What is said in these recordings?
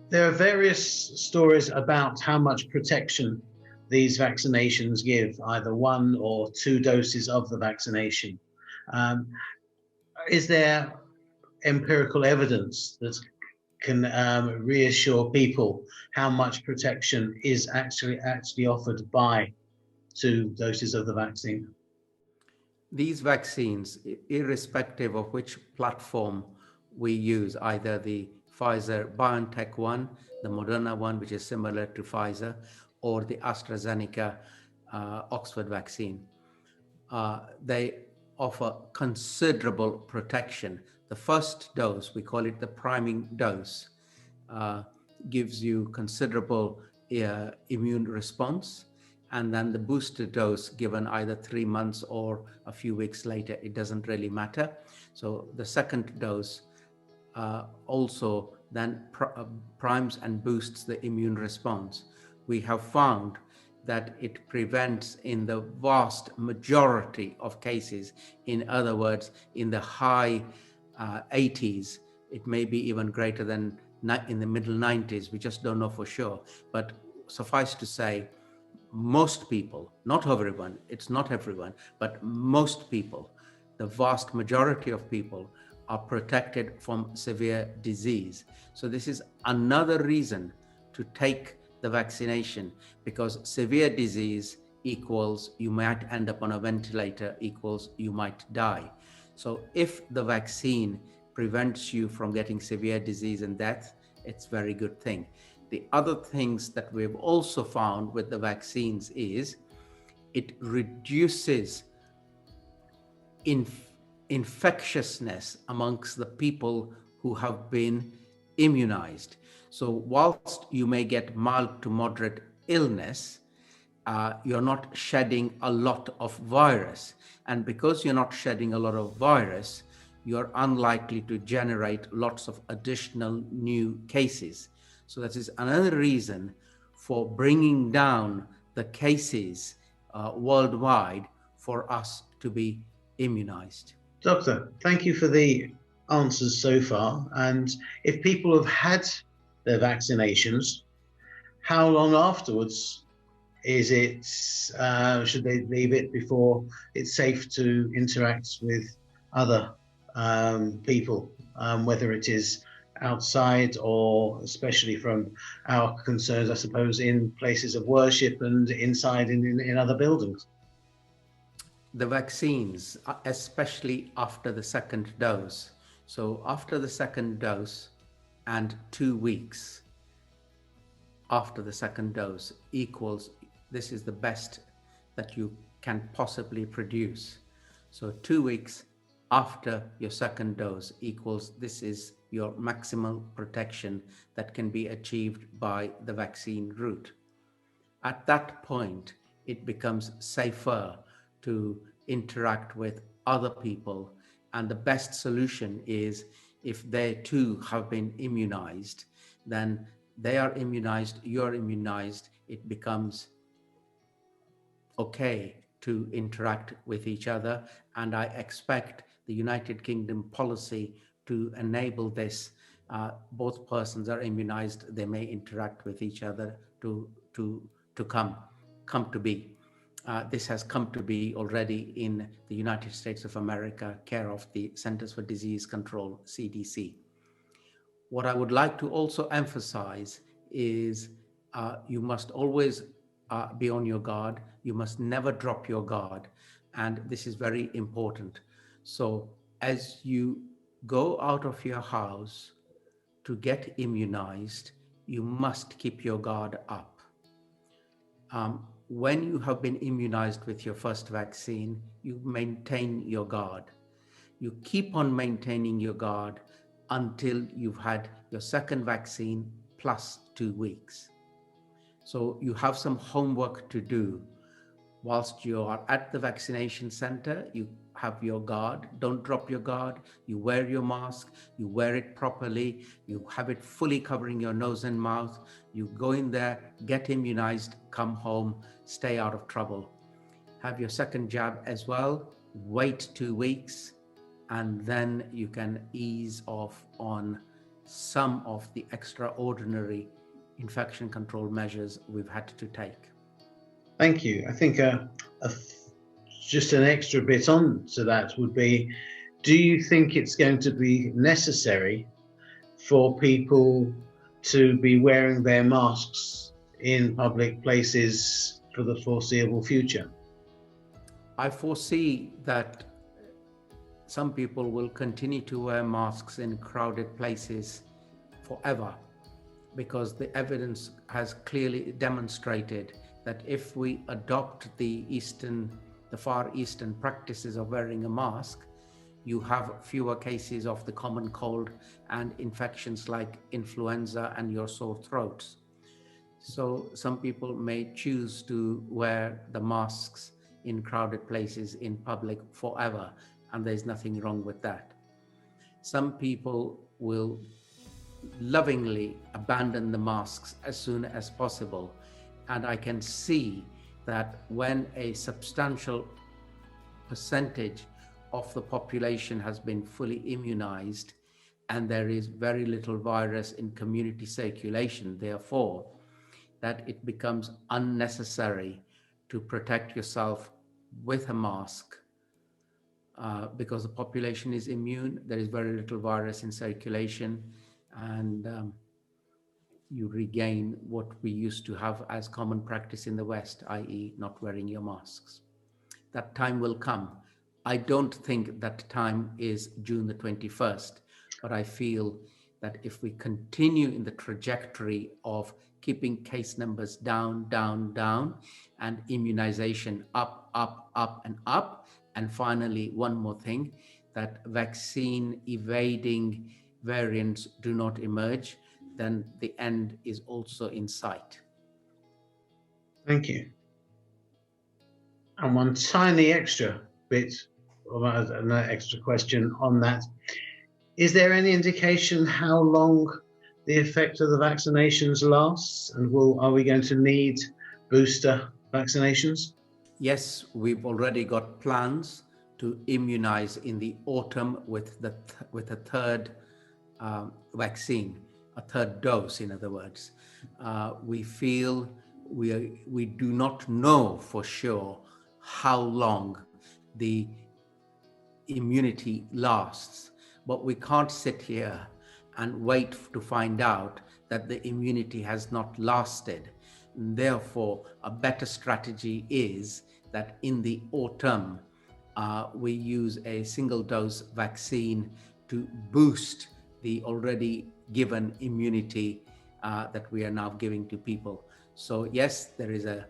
There are various stories about how much protection these vaccinations give, either one or two doses of the vaccination. Um, is there empirical evidence that can reassure people how much protection is actually offered by two doses of the vaccine? These vaccines, irrespective of which platform we use, either the Pfizer BioNTech one, the Moderna one, which is similar to Pfizer, or the AstraZeneca Oxford vaccine, they offer considerable protection. The first dose, we call it the priming dose, uh, gives you considerable immune response. And then the booster dose given either 3 months or a few weeks later, it doesn't really matter. So the second dose also then primes and boosts the immune response. We have found that it prevents in the vast majority of cases, in other words, in the high 80s, it may be even greater than in the middle 90s, we just don't know for sure. But suffice to say, most people, not everyone, it's not everyone, but most people, the vast majority of people are protected from severe disease. So this is another reason to take the vaccination, because severe disease equals you might end up on a ventilator, equals you might die. So if the vaccine prevents you from getting severe disease and death, it's a very good thing. The other things that we've also found with the vaccines is it reduces infectiousness amongst the people who have been immunized. So whilst you may get mild to moderate illness, you're not shedding a lot of virus. And because you're not shedding a lot of virus, you're unlikely to generate lots of additional new cases. So that is another reason for bringing down the cases worldwide for us to be immunized. Doctor, thank you for the answers so far. And if people have had their vaccinations, how long afterwards is it, should they leave it before it's safe to interact with other people, whether it is outside or especially from our concerns, I suppose, in places of worship and inside in other buildings? The vaccines, especially after the second dose. So after the second dose and 2 weeks after the second dose equals, this is the best that you can possibly produce. So 2 weeks after your second dose equals, this is your maximal protection that can be achieved by the vaccine route. At that point, it becomes safer to interact with other people. And the best solution is if they too have been immunized, then they are immunized, you're immunized, it becomes okay to interact with each other. And I expect the United Kingdom policy to enable this. Both persons are immunized, they may interact with each other to come to be. This has come to be already in the United States of America, care of the Centers for Disease Control, CDC. What I would like to also emphasize is you must always be on your guard. You must never drop your guard. And this is very important. So as you go out of your house to get immunized, you must keep your guard up. When you have been immunized with your first vaccine, you maintain your guard. You keep on maintaining your guard until you've had your second vaccine plus 2 weeks. So you have some homework to do. Whilst you are at the vaccination center, you have your guard. Don't drop your guard. You wear your mask. You wear it properly. You have it fully covering your nose and mouth. You go in there, get immunized, come home, stay out of trouble. Have your second jab as well. Wait 2 weeks, and then you can ease off on some of the extraordinary infection control measures we've had to take. Thank you. I think just an extra bit on to that would be, do you think it's going to be necessary for people to be wearing their masks in public places for the foreseeable future? I foresee that some people will continue to wear masks in crowded places forever, because the evidence has clearly demonstrated that if we adopt the Far Eastern practices of wearing a mask, you have fewer cases of the common cold and infections like influenza and your sore throats. So some people may choose to wear the masks in crowded places in public forever, and there's nothing wrong with that. Some people will lovingly abandon the masks as soon as possible, and I can see that when a substantial percentage of the population has been fully immunized and there is very little virus in community circulation, therefore, that it becomes unnecessary to protect yourself with a mask because the population is immune, there is very little virus in circulation, and you regain what we used to have as common practice in the West, i.e. not wearing your masks. That time will come. I don't think that time is June the 21st, but I feel that if we continue in the trajectory of keeping case numbers down, down, down, and immunization up, up, up, and up, and finally, one more thing, that vaccine evading variants do not emerge, then the end is also in sight. Thank you. And one tiny extra bit, or an extra question on that. Is there any indication how long the effect of the vaccinations lasts, and are we going to need booster vaccinations? Yes, we've already got plans to immunize in the autumn with a third vaccine, a third dose, in other words. We feel we do not know for sure how long the immunity lasts, but we can't sit here and wait to find out that the immunity has not lasted. Therefore, a better strategy is that in the autumn, we use a single dose vaccine to boost the already given immunity that we are now giving to people. So yes, there is a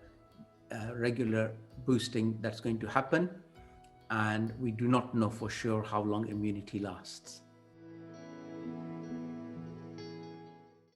regular boosting that's going to happen, and we do not know for sure how long immunity lasts.